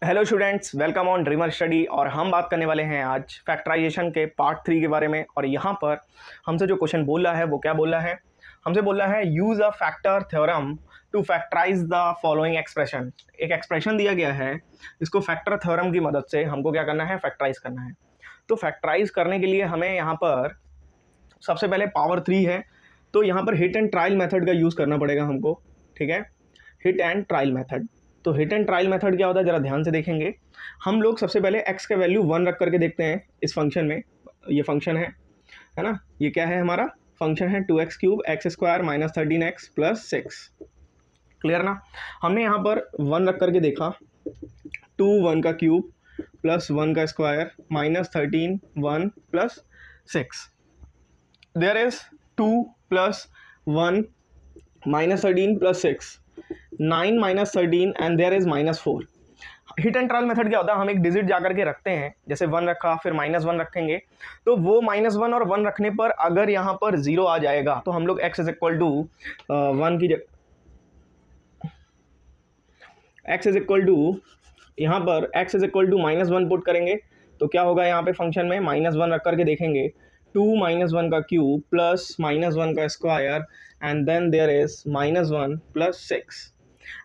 Hello students, welcome on dreamer study. और हम बात करने वाले हैं आज फैक्टराइजेशन के पार्ट 3 के बारे में। और यहाँ पर हमसे जो क्वेश्चन बोल रहा है वो क्या बोल रहा है, हमसे बोल रहा है use a factor theorem to factorise the following expression. एक एक्सप्रेशन दिया गया है, इसको फैक्टर थ्योरम की मदद से हमको क्या करना है, फैक्टराइज करना है। तो फैक्टराइज करने के लिए हमें यहाँ पर सबसे पहले पावर 3 है, तो यहाँ पर हिट एंड ट्रायल मेथड का यूज़ करना पड़ेगा हमको। ठीक है, हिट एंड ट्रायल मेथड। तो हिट एंड ट्रायल मेथड क्या होता है, ज़रा ध्यान से देखेंगे। हम लोग सबसे पहले x का वैल्यू 1 रख करके देखते हैं इस फंक्शन में। ये फंक्शन है ना, ये क्या है, हमारा फंक्शन है 2x³ x² minus 13x plus 6। Clear ना। हमने यहाँ पर 1 रख करके देखा, 2 1 का क्यूब प्लस 1 का square minus 13 1 plus 6। There is 2 plus 1 minus 13 plus 6, 9 minus 13 and there is minus 4। Hit and trial method क्या होता है, हम एक डिजिट जा करके रखते हैं, जैसे 1 रखा फिर -1 रखेंगे, तो वो -1 और 1 रखने पर अगर यहाँ पर 0 आ जाएगा तो हम लोग x इज इक्वल टू 1 की जगह x इज इक्वल टू यहाँ पर x is equal to -1 put करेंगे। तो क्या होगा यहाँ पे फंक्शन में, -1 रख करके देखेंगे, 2 -1 का क्यूब प्लस -1 का square and then there is -1 plus 6।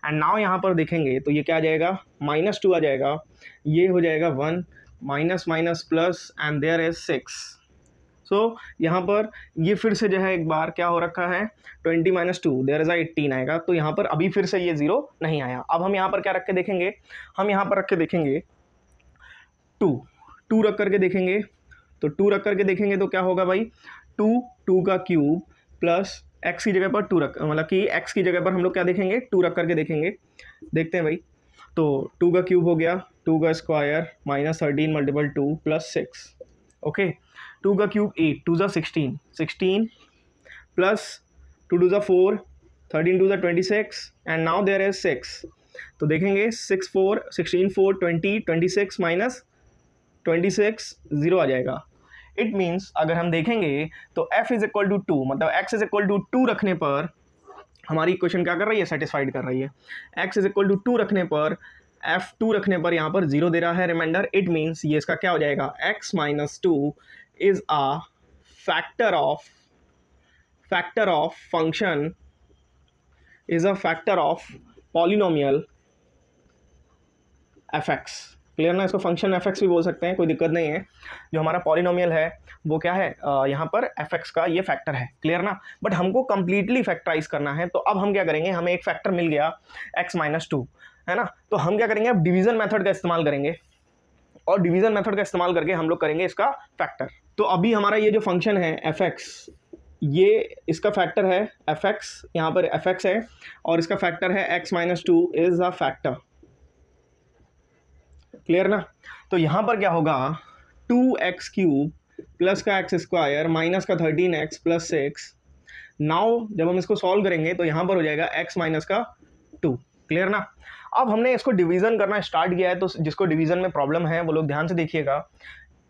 And now यहाँ पर देखेंगे तो ये क्या आ जाएगा, -2 आ जाएगा, ये हो जाएगा 1 minus minus plus and there is 6। So यहाँ पर ये फिर से जो है एक बार क्या हो रखा है, 20 माइनस 2 देयर इज 18 आएगा। तो यहाँ पर अभी फिर से ये 0 नहीं आया। अब हम यहाँ पर क्या रख के देखेंगे, हम यहाँ पर रख के देखेंगे 2 रख करके देखेंगे। तो 2 रख करके देखेंगे तो क्या होगा भाई, 2 का क्यूब प्लस x की जगह पर 2 रख, मतलब कि x की जगह पर हम लोग क्या देखेंगे, 2 रख करके देखेंगे। देखते हैं भाई, तो 2 का क्यूब हो गया, 2 का square minus 13 multiple 2 plus 6। Okay, 2 का cube 8, 2 16 plus 2 2 4, 13 2 26 and now there is 6। तो देखेंगे 6 4 16 4 20 26 माइनस 26 0 आ जाएगा। इट मीन्स अगर हम देखेंगे तो f इज इक्वल टू 2, मतलब x इज इक्वल टू 2 रखने पर हमारी इक्वेशन क्या कर रही है, सेटिस्फाइड कर रही है। x इज इक्वल टू 2 रखने पर, f2 रखने पर यहाँ पर 0 दे रहा है रिमाइंडर। इट मीन्स ये इसका क्या हो जाएगा, x minus 2 is a factor of function, is a factor of polynomial fx। Clear ना, इसको फंक्शन fx भी बोल सकते हैं, कोई दिक्कत नहीं है। जो हमारा पॉलिनोमियल है वो क्या है, यहाँ पर fx का ये फैक्टर है। क्लियर ना, बट हमको कंप्लीटली फैक्टराइज करना है। तो अब हम क्या करेंगे, हमें एक फैक्टर मिल गया x माइनस 2, है ना। तो हम क्या करेंगे, अब डिवीजन मेथड का इस्तेमाल करेंगे, और डिवीजन मेथड का इस्तेमाल करके हम लोग करेंगे इसका फैक्टर। तो अभी हमारा ये जो फंक्शन है fx, ये इसका फैक्टर है fx, यहाँ पर fx है और इसका फैक्टर है x minus 2 is a factor. Clear ना। तो यहाँ पर क्या होगा, 2x³ प्लस का x² माइनस का 13x प्लस 6। नाउ जब हम इसको सॉल्व करेंगे तो यहाँ पर हो जाएगा x माइनस का 2। क्लियर ना। अब हमने इसको डिवीज़न करना स्टार्ट किया है, तो जिसको डिवीज़न में प्रॉब्लम है वो लोग ध्यान से देखिएगा।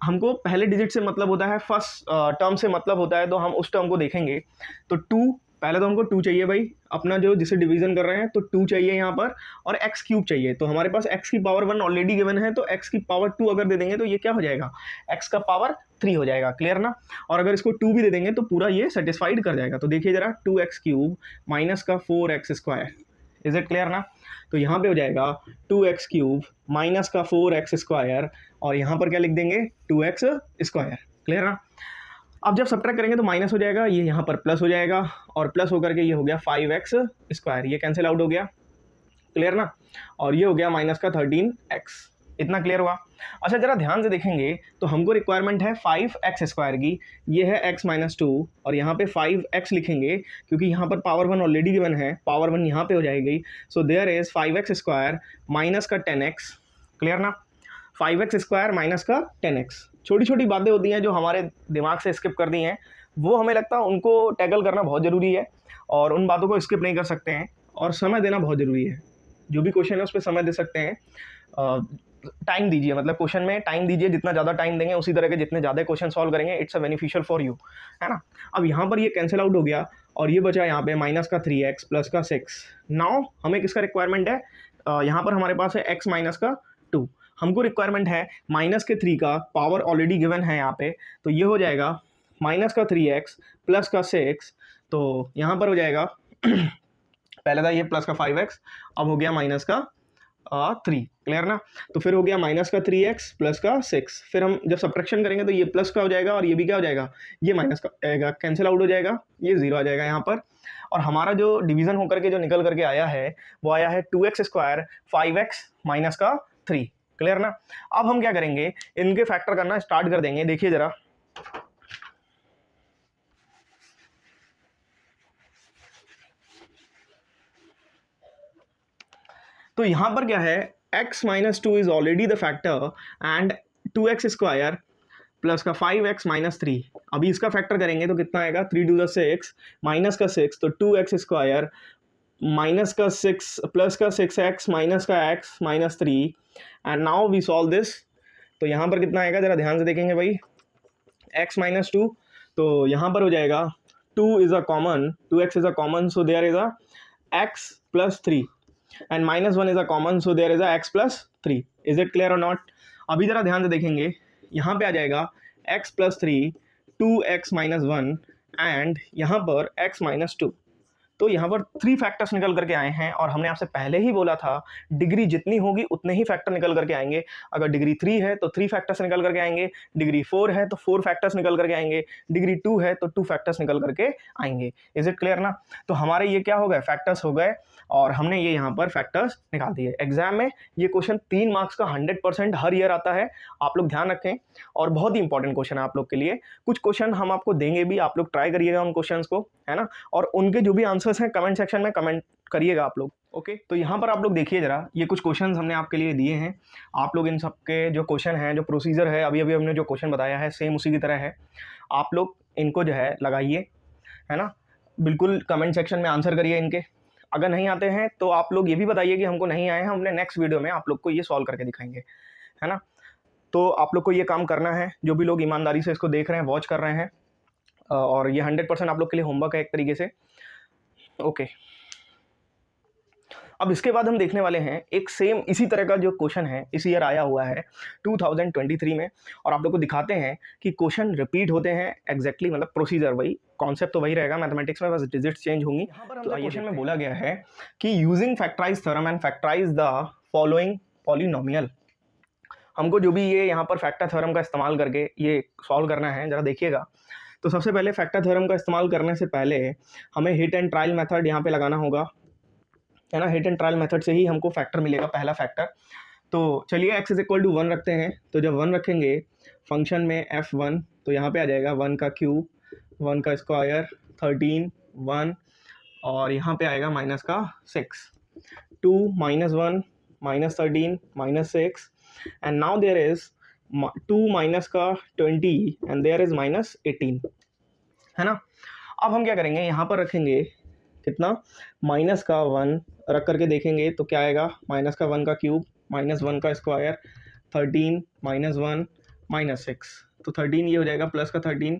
हमको पहले डिजिट से मतलब होता है, फर्स्ट टर्म से मतलब होता है, तो हम उस टर्म को देखेंगे। तो 2, पहले तो हमको 2 चाहिए भाई, अपना जो जिसे डिवीज़न कर रहे हैं, तो 2 चाहिए यहाँ पर, और x³ चाहिए। तो हमारे पास x की पावर 1 ऑलरेडी गिवन है, तो x की पावर 2 अगर दे देंगे तो ये क्या हो जाएगा, x का पावर 3 हो जाएगा। क्लियर ना। और अगर इसको 2 भी दे देंगे तो पूरा ये सेटिस्फाइड कर जाएगा। तो देखिए जरा, 2x³ माइनस का 4x², इज इट क्लियर ना। तो यहाँ पे हो जाएगा 2x³ माइनस का 4x², और यहाँ पर क्या लिख देंगे, 2x²। क्लियर ना। अब जब सब्ट्रैक्ट करेंगे तो माइनस हो जाएगा, ये यहाँ पर प्लस हो जाएगा, और प्लस होकर के ये हो गया 5x², ये कैंसिल आउट हो गया। क्लियर ना। और ये हो गया माइनस का 13x। इतना क्लियर हुआ। अच्छा जरा ध्यान से देखेंगे तो हमको रिक्वायरमेंट है 5x² की, ये है x माइनस 2, और यहाँ पे 5x लिखेंगे क्योंकि यहाँ पर पावर 1 ऑलरेडी गिवन है, पावर 1 यहाँ पे हो जाएगी। सो देयर इज 5x² माइनस का 10x। क्लियर ना। 5x² माइनस का 10x। छोटी छोटी बातें होती हैं जो हमारे दिमाग से स्किप कर दी हैं, वो हमें लगता है उनको टैकल करना बहुत ज़रूरी है, और उन बातों को स्किप नहीं कर सकते हैं, और समय देना बहुत ज़रूरी है। जो भी क्वेश्चन है उस पर समय दे सकते हैं, टाइम दीजिए, मतलब क्वेश्चन में टाइम दीजिए, जितना ज़्यादा टाइम देंगे उसी तरह के जितने ज़्यादा क्वेश्चन सॉल्व करेंगे, it's a beneficial for you, है ना। अब यहाँ पर ये कैंसिल आउट हो गया, और ये बचा यहाँ पे माइनस का 3x प्लस का 6। नाउ हमें किसका रिक्वायरमेंट है, यहाँ पर हमारे पास है x माइनस का 2। हमको रिक्वायरमेंट है माइनस के 3 का, पावर ऑलरेडी गिवन है यहाँ पे, तो ये हो जाएगा माइनस का 3x प्लस का 6, तो यहाँ पर हो जाएगा पहले था ये प्लस का 5x, अब हो गया माइनस का 3। क्लियर ना? तो फिर हो गया माइनस का 3x प्लस का 6। फिर हम जब सब्ट्रैक्शन करेंगे तो ये प्लस का हो जाएगा और ये भी क्या हो जाएगा, ये माइनस का आएगा, कैंसिल आउट हो जाएगा, ये 0 आ जाएगा यहाँ पर। और हमारा जो डिवीजन होकर के जो निकल करके आया है वो आया है 2x स्क्वायर 5x माइनस का 3। क्लियर ना? अब हम क्या करेंगे, इनके फैक्टर करना स्टार्ट कर देंगे। देखिए जरा, तो यहां पर क्या है, x minus 2 is already the factor and 2x square plus का 5x माइनस 3। अभी इसका फैक्टर करेंगे तो कितना आएगा, 3 टू द 6 माइनस का 6, तो 2x स्क्वायर माइनस का 6 प्लस का 6x माइनस का x minus 3। And now we solve this. तो यहाँ पर कितना आएगा, जरा ध्यान से देखेंगे भाई, x माइनस 2, तो यहाँ पर हो जाएगा 2 is a common, 2x is a common, so there is a x plus 3 and minus 1 is a common, so there is a x plus 3। Is it clear or not? अभी जरा ध्यान से देखेंगे, यहाँ पे आ जाएगा x plus 3, 2x minus 1 and यहाँ पर x माइनस 2। तो यहाँ पर 3 फैक्टर्स निकल करके आए हैं और हमने आपसे पहले ही बोला था डिग्री जितनी होगी उतने ही फैक्टर निकल करके आएंगे। अगर डिग्री 3 है तो 3 फैक्टर्स निकल करके आएंगे, डिग्री 4 है तो 4 फैक्टर्स निकल करके आएंगे, डिग्री 2 है तो 2 फैक्टर्स निकल करके आएंगे। इज इट क्लियर ना? तो हमारे ये क्या हो गए, फैक्टर्स हो गए और हमने ये यहाँ पर फैक्टर्स निकाल दिए। एग्जाम में ये क्वेश्चन 3 मार्क्स का 100% हर ईयर आता है, आप लोग ध्यान रखें, और बहुत ही इंपॉर्टेंट क्वेश्चन है आप लोग के लिए। कुछ क्वेश्चन हम आपको देंगे भी, आप लोग ट्राई करिएगा उन क्वेश्चंस को, है ना, और उनके जो भी आंसर्स हैं कमेंट सेक्शन में कमेंट करिएगा आप लोग। ओके, तो यहाँ पर आप लोग देखिए जरा, ये कुछ क्वेश्चंस हमने आपके लिए दिए हैं। आप लोग इन सब के जो क्वेश्चन हैं, जो प्रोसीजर है, अभी अभी हमने जो क्वेश्चन बताया है सेम उसी की तरह है। आप लोग इनको जो है लगाइए, है ना, बिल्कुल कमेंट सेक्शन में आंसर करिए इनके। अगर नहीं आते हैं तो आप लोग ये भी बताइए कि हमको नहीं आए हैं, हम अपने नेक्स्ट वीडियो में आप लोग को ये सॉल्व करके दिखाएंगे, है ना। तो आप लोग को ये काम करना है, जो भी लोग ईमानदारी से इसको देख रहे हैं, वॉच कर रहे हैं, और ये 100% आप लोग के लिए होमवर्क है एक तरीके से। ओके, अब इसके बाद हम देखने वाले हैं एक सेम इसी तरह का जो क्वेश्चन है, इस ईयर आया हुआ है 2023 में, और आप लोग को दिखाते हैं कि क्वेश्चन रिपीट होते हैं एग्जैक्टली, मतलब प्रोसीजर वही, कॉन्सेप्ट तो वही रहेगा मैथमेटिक्स में, बस डिजिट्स चेंज होंगी। तो क्वेश्चन में बोला गया है कि using factorise theorem and factorise the following polynomial. हमको जो भी ये यहाँ पर फैक्टर थ्योरम का इस्तेमाल करके ये सॉल्व करना है, जरा देखिएगा। तो सबसे पहले फैक्टर थ्योरम का इस्तेमाल करने से पहले हमें हिट एंड ट्रायल मेथड यहाँ पे लगाना होगा, है ना। हिट एंड ट्रायल मेथड से ही हमको फैक्टर मिलेगा, पहला फैक्टर। तो चलिए x इज इक्वल टू 1 रखते हैं। तो जब 1 रखेंगे फंक्शन में f1, तो यहाँ पे आ जाएगा 1 का क्यूब, 1 का स्क्वायर, 13, 1, और यहाँ पे आएगा माइनस का 6, 2 minus 1 minus 13 minus 6, and now there is 2 minus का 20 एंड देयर इज माइनस 18, है ना। अब हम क्या करेंगे, यहाँ पर रखेंगे कितना, माइनस का 1 रख करके देखेंगे तो क्या आएगा, माइनस का 1 का क्यूब माइनस 1 का स्क्वायर, 13 माइनस 1 माइनस 6, तो 13 ये हो जाएगा प्लस का 13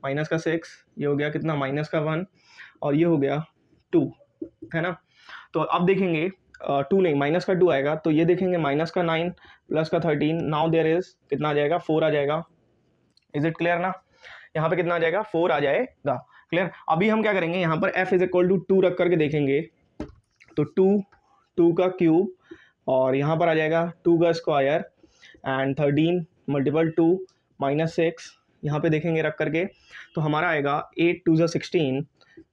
माइनस का 6, ये हो गया कितना, माइनस का 1, और ये हो गया 2, है ना। तो अब देखेंगे 2 नहीं, माइनस का 2 आएगा, तो ये देखेंगे माइनस का 9 प्लस का 13, नाउ देयर इज कितना आ जाएगा, 4 आ जाएगा। इज इट क्लियर ना? यहाँ पे कितना आ जाएगा, 4 आ जाएगा। क्लियर? अभी हम क्या करेंगे, यहाँ पर f इज इक्वल टू 2 रख करके देखेंगे, तो 2 का क्यूब, और यहाँ पर आ जाएगा 2 का स्क्वायर, एंड 13 मल्टीपल 2 माइनस 6, यहाँ पे देखेंगे रख करके, तो हमारा आएगा 8 2 16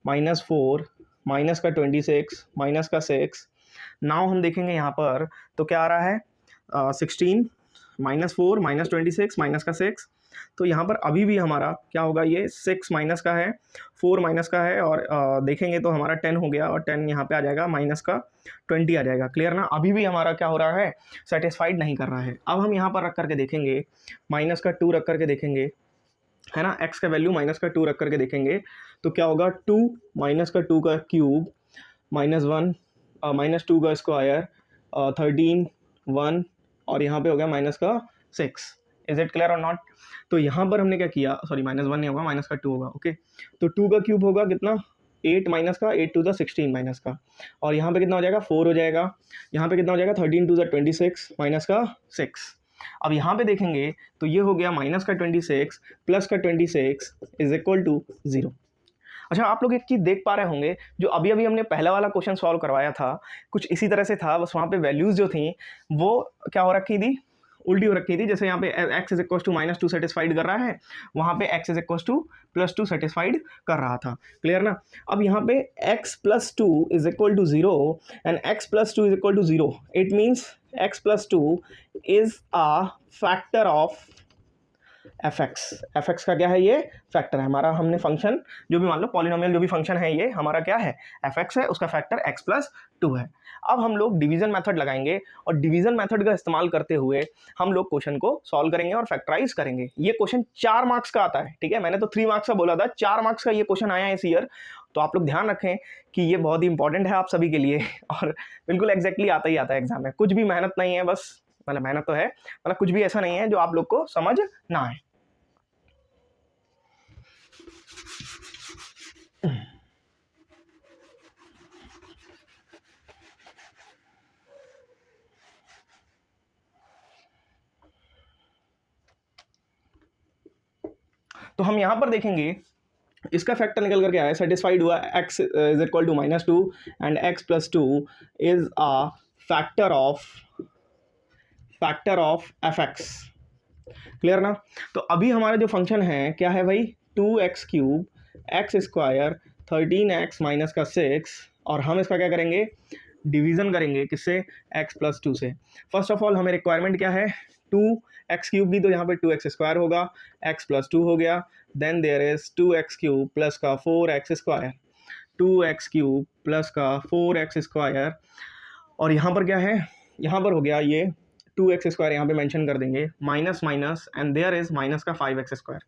माइनस 4 माइनस का 26 माइनस का 6। नाउ हम देखेंगे यहाँ पर तो क्या आ रहा है, 16 माइनस 4 माइनस 26 माइनस का 6, तो यहाँ पर अभी भी हमारा क्या होगा, ये 6 माइनस का है, 4 माइनस का है, और देखेंगे तो हमारा 10 हो गया, और 10 यहाँ पे आ जाएगा, माइनस का 20 आ जाएगा। क्लियर ना? अभी भी हमारा क्या हो रहा है, सेटिस्फाइड नहीं कर रहा है। अब हम यहाँ पर रख करके देखेंगे, माइनस का 2 रख करके देखेंगे, है ना, x का वैल्यू माइनस का 2 रख करके देखेंगे, तो क्या होगा, 2 माइनस का 2 का क्यूब माइनस 1 माइनस 2 का स्क्वायर, 13 1, और यहाँ पे हो गया माइनस का 6। Is it clear or not? तो यहाँ पर हमने क्या किया, सॉरी माइनस 1 नहीं होगा, माइनस का 2 होगा। ओके, तो 2 का क्यूब होगा कितना, 8 माइनस का, 8 टू द 16 माइनस का, और यहाँ पे कितना हो जाएगा 4 हो जाएगा, यहाँ पे कितना हो जाएगा 13 टू द 26 माइनस का 6। अब यहाँ पे देखेंगे तो ये हो गया माइनस का 26 प्लस का 26 इज इक्वल टू 0। अच्छा, आप लोग एक चीज़ देख पा रहे होंगे, जो अभी अभी हमने पहला वाला क्वेश्चन सॉल्व करवाया था कुछ इसी तरह से था, बस वहाँ पे वैल्यूज़ जो थी वो क्या हो रखी थी, उल्टी हो रखी थी। जैसे यहाँ पे x is equal to -2 satisfied कर रहा है, वहाँ पे x is equal to +2 satisfied कर रहा था। क्लियर ना? अब यहाँ पे x + 2 is equal to 0 and x + 2 is equal to 0, it means x + 2 is a factor of F X का क्या है, ये फैक्टर है हमारा। हमने फंक्शन जो भी मान लो पॉलिनोमियल जो भी फंक्शन है ये हमारा क्या है, एफ एक्स है, उसका फैक्टर x + 2 है। अब हम लोग डिवीजन मेथड लगाएंगे और डिवीजन मेथड का इस्तेमाल करते हुए हम लोग क्वेश्चन को सॉल्व करेंगे और फैक्टराइज करेंगे। ये क्वेश्चन 4 मार्क्स का आता है, ठीक है, मैंने तो 3 मार्क्स का बोला था, 4 मार्क्स का ये क्वेश्चन आया है इस ईयर। तो आप लोग ध्यान रखें कि ये बहुत ही इंपॉर्टेंट है आप सभी के लिए और बिल्कुल एग्जैक्टली आता ही आता है एग्जाम में, कुछ भी मेहनत नहीं है, बस मतलब मेहनत तो है, मतलब कुछ भी ऐसा नहीं है जो आप लोग को समझ ना आए। तो हम यहां पर देखेंगे इसका फैक्टर निकल करके आया, सेटिस्फाइड हुआ x is equal to -2 and x + 2 is a factor of fx। Clear ना? तो अभी हमारा जो फंक्शन है क्या है भाई, 2x³ x² 13x माइनस का 6, और हम इसका क्या करेंगे, डिवीजन करेंगे किससे, x + 2 से। फर्स्ट ऑफ ऑल हमें रिक्वायरमेंट क्या है, 2x³ भी, तो यहाँ पे 2x² होगा, x + 2 हो गया, then there is 2x³ plus का 4x², 2x³ प्लस का 4x², और यहाँ पर क्या है, यहाँ पर हो गया ये 2x² यहाँ पे मेंशन कर देंगे, minus minus and there is minus का 5x²।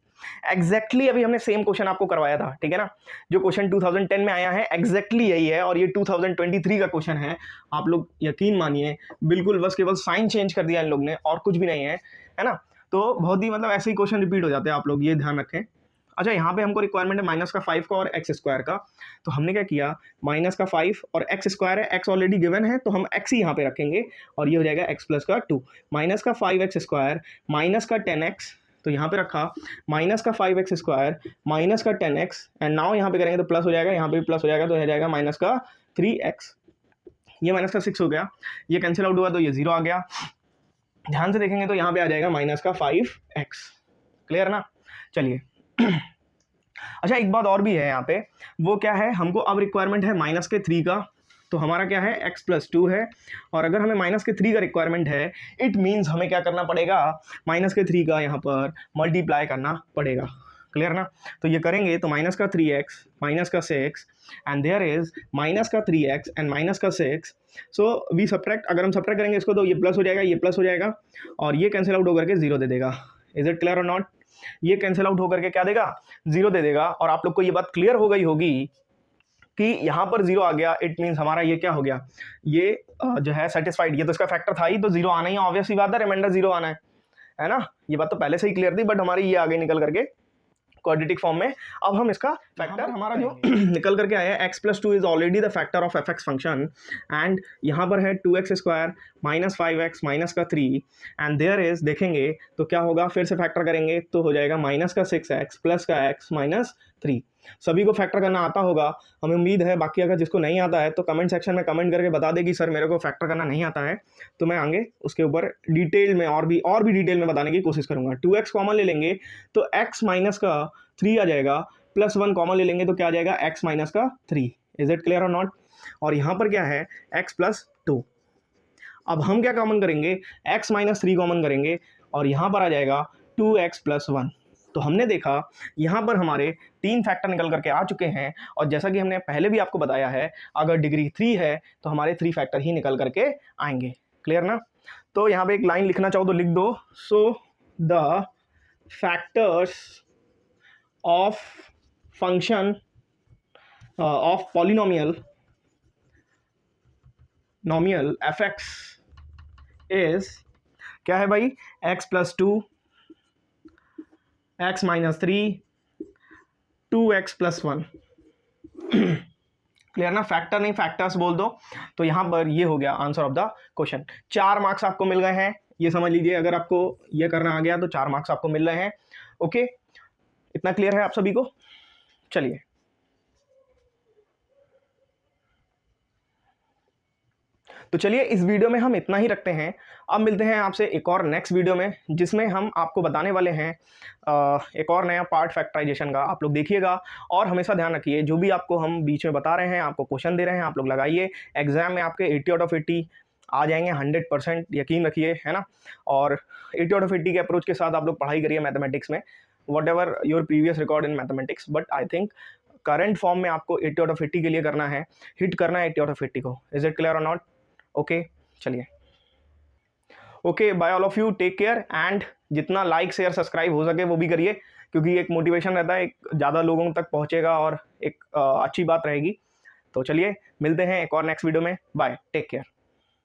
एग्जैक्टली अभी हमने सेम क्वेश्चन आपको करवाया था, ठीक है ना, जो क्वेश्चन 2010 में आया है एग्जैक्टली यही है, और ये 2023 का क्वेश्चन है। आप लोग यकीन मानिए बिल्कुल बस केवल साइन चेंज कर दिया इन लोग ने और कुछ भी नहीं है ना। तो बहुत ही मतलब ऐसे ही क्वेश्चन रिपीट हो जाते हैं, आप लोग ये ध्यान रखें। अच्छा, यहाँ पे हमको रिक्वायरमेंट है माइनस का 5 का और x² का, तो हमने क्या किया, माइनस का 5 और x² है, x ऑलरेडी गिवन है तो हम x ही यहाँ पे रखेंगे, और ये हो जाएगा x + का 2, माइनस का 5x² माइनस का 10x, तो यहाँ पे रखा माइनस का 5x² माइनस का 10x, एंड नाउ यहाँ पे करेंगे तो प्लस हो जाएगा, यहाँ पे भी प्लस हो जाएगा, तो हो जाएगा माइनस का 3x, ये माइनस का 6 हो गया, ये कैंसिल आउट हुआ तो ये 0 आ गया। ध्यान से देखेंगे तो यहाँ पे आ जाएगा माइनस का 5x। क्लियर ना? चलिए अच्छा, एक बात और भी है यहाँ पे, वो क्या है, हमको अब रिक्वायरमेंट है माइनस के 3 का, तो हमारा क्या है, x + 2 है, और अगर हमें माइनस के 3 का रिक्वायरमेंट है, इट मीन्स हमें क्या करना पड़ेगा, माइनस के 3 का यहाँ पर मल्टीप्लाई करना पड़ेगा। क्लियर ना? तो ये करेंगे तो माइनस का 3x माइनस का 6 एंड देयर इज माइनस का 3x एंड माइनस का 6, सो वी सब्ट्रैक्ट, अगर हम सब्ट्रैक्ट करेंगे इसको तो ये प्लस हो जाएगा, ये प्लस हो जाएगा, और ये कैंसिल आउट होकर के 0 दे देगा। Is it clear or not? ये कैंसिल आउट होकर के क्या देगा, 0 दे देगा, और आप लोग को ये बात क्लियर हो गई होगी कि यहाँ पर 0 आ गया, इट मीन्स हमारा ये क्या हो गया, ये जो है सेटिस्फाइड, ये तो इसका फैक्टर था ही, तो 0 आना ही ऑब्वियस सी बात है, रिमाइंडर 0 आना है ना, ये बात तो पहले से ही क्लियर थी, बट हमारी ये आगे निकल करके क्वाड्रेटिक फॉर्म में। अब हम इसका फैक्टर हमारा जो निकल करके आया है, x + 2 is already the factor of fx function, and यहाँ पर है 2x² माइनस 5x माइनस का 3, एंड देयर इज, देखेंगे तो क्या होगा, फिर से फैक्टर करेंगे तो हो जाएगा माइनस का 6x प्लस का x माइनस 3। सभी को फैक्टर करना आता होगा, हमें उम्मीद है, बाकी अगर जिसको नहीं आता है तो कमेंट सेक्शन में कमेंट करके बता दे कि सर मेरे को फैक्टर करना नहीं आता है, तो मैं आगे उसके ऊपर डिटेल में और भी डिटेल में बताने की कोशिश करूंगा। 2x कॉमन ले लेंगे तो x माइनस का 3 आ जाएगा, प्लस 1 कॉमन ले लेंगे तो क्या आ जाएगा, x माइनस का 3। Is it clear or not? और यहाँ पर क्या है, x + 2। अब हम क्या कॉमन करेंगे, x माइनस 3 कॉमन करेंगे, और यहाँ पर आ जाएगा 2x + 1। तो हमने देखा यहाँ पर हमारे 3 फैक्टर निकल करके आ चुके हैं, और जैसा कि हमने पहले भी आपको बताया है, अगर डिग्री 3 है तो हमारे 3 फैक्टर ही निकल करके आएंगे। क्लियर ना? तो यहाँ पे एक लाइन लिखना चाहो तो लिख दो, so the factors of function of polynomial fx is क्या है भाई, x + 2 x - 3 2x + 1। क्लियर ना, फैक्टर नहीं फैक्टर्स बोल दो। तो यहाँ पर ये हो गया answer of the question. 4 marks आपको मिल गए हैं, ये समझ लीजिए, अगर आपको ये करना आ गया तो 4 मार्क्स आपको मिल रहे हैं। ओके, इतना क्लियर है आप सभी को? चलिए, तो चलिए इस वीडियो में हम इतना ही रखते हैं। अब मिलते हैं आपसे एक और नेक्स्ट वीडियो में, जिसमें हम आपको बताने वाले हैं एक और नया पार्ट फैक्टराइजेशन का। आप लोग देखिएगा और हमेशा ध्यान रखिए, जो भी आपको हम बीच में बता रहे हैं, आपको क्वेश्चन दे रहे हैं, आप लोग लगाइए। एग्जाम में आपके 80 आउट ऑफ 80 आ जाएंगे, 100% यकीन रखिए, है ना। और 80 आउट ऑफ 80 के अप्रोच के साथ आप लोग पढ़ाई करिए मैथमेटिक्स में, what ever your previous record in mathematics. But I think current form में आपको 80 आउट ऑफ 80 के लिए करना है, हिट करना है 80 आउट ऑफ 80 को। Is it clear or not? Okay, चलिए, okay, bye all of you, take care. And जितना लाइक शेयर सब्सक्राइब हो सके वो भी करिए, क्योंकि एक मोटिवेशन रहता है, एक ज़्यादा लोगों तक पहुंचेगा और एक अच्छी बात रहेगी। तो चलिए मिलते हैं एक और नेक्स्ट वीडियो में। Bye, take care.